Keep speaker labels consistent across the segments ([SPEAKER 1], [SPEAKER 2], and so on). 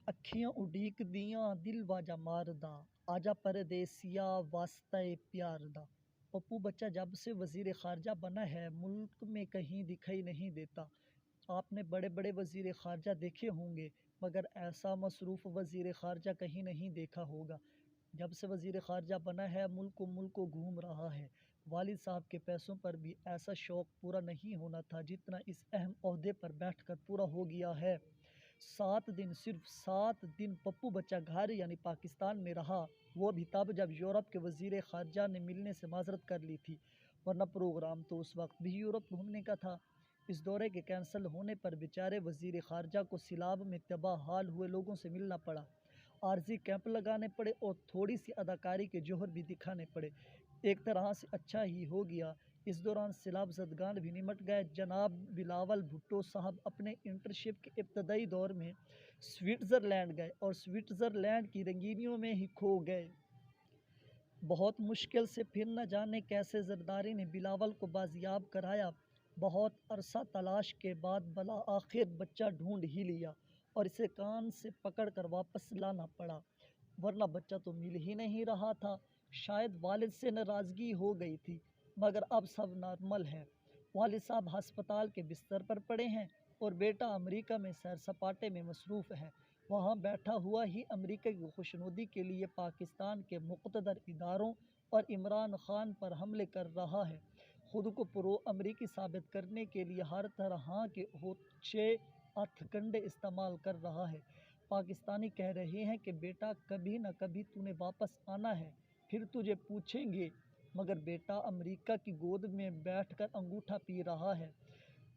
[SPEAKER 1] अखियां उडीक दियां दिल वाजा मारदा, आजा परदेसिया वास्ता प्यार दा। पप्पू बच्चा जब से वजीर खारजा बना है मुल्क में कहीं दिखाई नहीं देता। आपने बड़े बड़े वजीर खारजा देखे होंगे मगर ऐसा मसरूफ़ वजीर खारजा कहीं नहीं देखा होगा। जब से वजीर खारजा बना है मुल्क को घूम रहा है। वालिद साहब के पैसों पर भी ऐसा शौक़ पूरा नहीं होना था जितना इस अहम ओहदे पर बैठकर पूरा हो गया है। 7 दिन, सिर्फ 7 दिन पप्पू बच्चा घर यानी पाकिस्तान में रहा, वो भी तब जब यूरोप के वजीर खारजा ने मिलने से माजरत कर ली थी, वरना प्रोग्राम तो उस वक्त भी यूरोप घूमने का था। इस दौरे के कैंसिल होने पर बेचारे वजीर खारजा को सिलाब में तबाह हाल हुए लोगों से मिलना पड़ा, आर्जी कैंप लगाने पड़े और थोड़ी सी अदाकारी के जौहर भी दिखाने पड़े। एक तरह से अच्छा ही हो गया। इस दौरान सैलाब ज़दगान भी निमट गए। जनाब बिलावल भुट्टो साहब अपने इंटर्नशिप के इब्तदाई दौर में स्विट्ज़रलैंड गए और स्विट्ज़रलैंड की रंगीनियों में ही खो गए। बहुत मुश्किल से फिर न जाने कैसे जरदारी ने बिलावल को बाजियाब कराया। बहुत अरसा तलाश के बाद भला आखिर बच्चा ढूंढ ही लिया और इसे कान से पकड़ कर वापस लाना पड़ा, वरना बच्चा तो मिल ही नहीं रहा था। शायद वालिद से नाराज़गी हो गई थी, मगर अब सब नॉर्मल है। वालिद साहब हस्पताल के बिस्तर पर पड़े हैं और बेटा अमेरिका में सैर सपाटे में मसरूफ़ है। वहाँ बैठा हुआ ही अमेरिका की खुशनुदी के लिए पाकिस्तान के मुक़तदर इदारों और इमरान खान पर हमले कर रहा है। ख़ुद को प्रो अमरीकी साबित करने के लिए हर तरह के होचे हथकंडे इस्तेमाल कर रहा है। पाकिस्तानी कह रहे हैं कि बेटा कभी न कभी तूने वापस आना है, फिर तुझे पूछेंगे, मगर बेटा अमेरिका की गोद में बैठकर अंगूठा पी रहा है।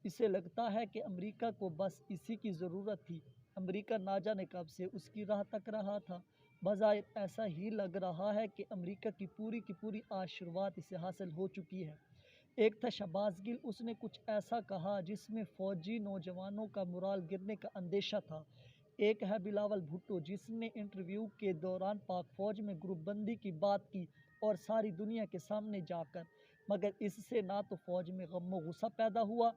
[SPEAKER 1] इसे लगता है कि अमेरिका को बस इसी की ज़रूरत थी। अमेरिका ना जाने कब से उसकी राह तक रहा था। बज़ाहिर ऐसा ही लग रहा है कि अमेरिका की पूरी आज शुरुआत इसे हासिल हो चुकी है। एक था शहबाज गिल, उसने कुछ ऐसा कहा जिसमें फ़ौजी नौजवानों का मुराल गिरने का अंदेशा था। एक है बिलावल भुट्टो, जिसने इंटरव्यू के दौरान पाक फ़ौज में ग्रुपबंदी की बात की और सारी दुनिया के सामने जाकर, मगर इससे ना तो फ़ौज में गम गुस्सा पैदा हुआ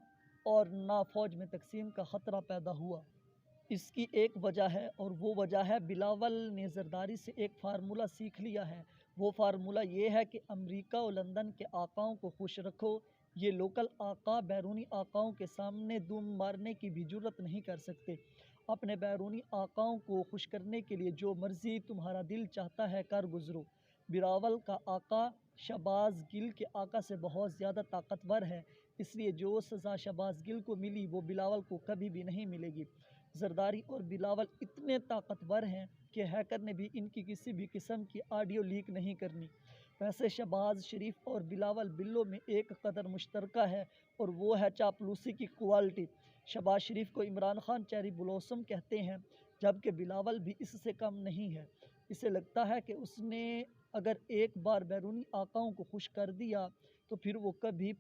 [SPEAKER 1] और ना फ़ौज में तकसीम का ख़तरा पैदा हुआ। इसकी एक वजह है और वो वजह है बिलावल ने ज़रदारी से एक फार्मूला सीख लिया है। वो फार्मूला ये है कि अमेरिका और लंदन के आकाओं को खुश रखो। ये लोकल आका बैरूनी आकाओं के सामने दुम मारने की भी जुर्रत नहीं कर सकते। अपने बैरूनी आकाओं को खुश करने के लिए जो मर्ज़ी तुम्हारा दिल चाहता है कर गुज़रो। बिलावल का आका शहबाज गिल के आका से बहुत ज़्यादा ताकतवर है, इसलिए जो सज़ा शहबाज गिल को मिली वो बिलावल को कभी भी नहीं मिलेगी। जरदारी और बिलावल इतने ताकतवर हैं कि हैकर ने भी इनकी किसी भी किस्म की ऑडियो लीक नहीं करनी। वैसे शहबाज शरीफ और बिलावल बिल्लो में एक कदर मुश्तरका है और वो है चापलूसी की क्वालिटी। शहबाज शरीफ को इमरान खान चेरी ब्लॉसम कहते हैं, जबकि बिलावल भी इससे कम नहीं है। इसे लगता है कि उसने अगर एक बार बैरूनी आकाओं को खुश कर दिया तो फिर वो कभी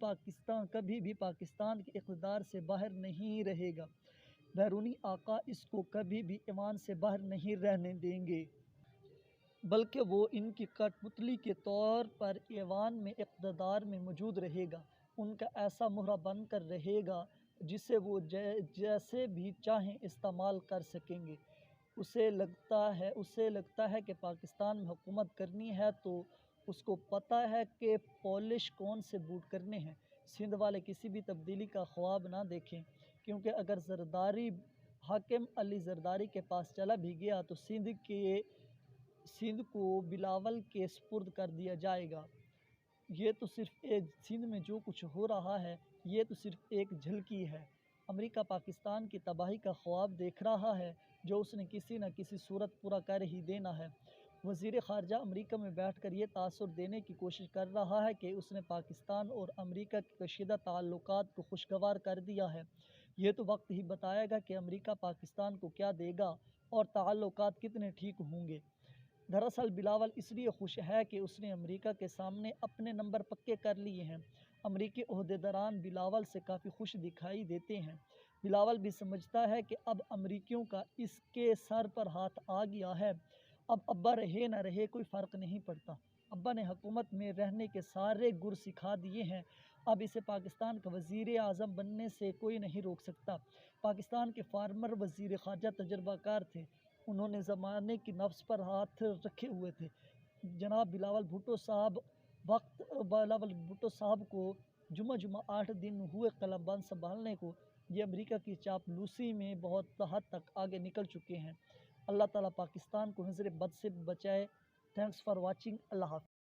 [SPEAKER 1] भी पाकिस्तान के इक़्तिदार से बाहर नहीं रहेगा। बैरूनी आका इसको कभी भी ईमान से बाहर नहीं रहने देंगे, बल्कि वो इनकी कठपुतली के तौर पर ईवान में इक़्तिदार में मौजूद रहेगा। उनका ऐसा मोहरा बन कर रहेगा जिसे वो जैसे भी चाहें इस्तेमाल कर सकेंगे। उसे लगता है कि पाकिस्तान में हुकूमत करनी है तो उसको पता है कि पॉलिश कौन से बूट करने हैं। सिंध वाले किसी भी तब्दीली का ख्वाब ना देखें, क्योंकि अगर जरदारी हाकिम अली जरदारी के पास चला भी गया तो सिंध को बिलावल के सुपुर्द कर दिया जाएगा। ये तो सिर्फ एक सिंध में जो कुछ हो रहा है, ये तो सिर्फ एक झलकी है। अमेरिका पाकिस्तान की तबाही का ख्वाब देख रहा है जो उसने किसी न किसी सूरत पूरा कर ही देना है। वज़ीर ख़ारजा अमेरिका में बैठकर ये तासुर देने की कोशिश कर रहा है कि उसने पाकिस्तान और अमेरिका के कशीदा ताल्लुकात को खुशगवार कर दिया है। ये तो वक्त ही बताएगा कि अमेरिका पाकिस्तान को क्या देगा और ताल्लुकात कितने ठीक होंगे। दरअसल बिलावल इसलिए खुश है कि उसने अमेरिका के सामने अपने नंबर पक्के कर लिए हैं। अमेरिकी ओहदेदारान बिलावल से काफ़ी खुश दिखाई देते हैं। बिलावल भी समझता है कि अब अमेरिकियों का इसके सर पर हाथ आ गया है। अब अब्बा रहे न रहे कोई फ़र्क नहीं पड़ता। अब्बा ने हुकूमत में रहने के सारे गुर सिखा दिए हैं। अब इसे पाकिस्तान का वज़ीर आज़म बनने से कोई नहीं रोक सकता। पाकिस्तान के फार्मर वज़ीर ख़ारजा तजर्बाकार थे। उन्होंने ज़माने की नफ्स पर हाथ रखे हुए थे। जनाब बिलावल भुट्टो साहब को जुमा 8 दिन हुए कलमबंद संभालने को। ये अमेरिका की चापलूसी में बहुत हद तक आगे निकल चुके हैं। अल्लाह ताला पाकिस्तान को नज़र बद से बचाए। Thanks for watching. अल्लाह हाफ़िज़।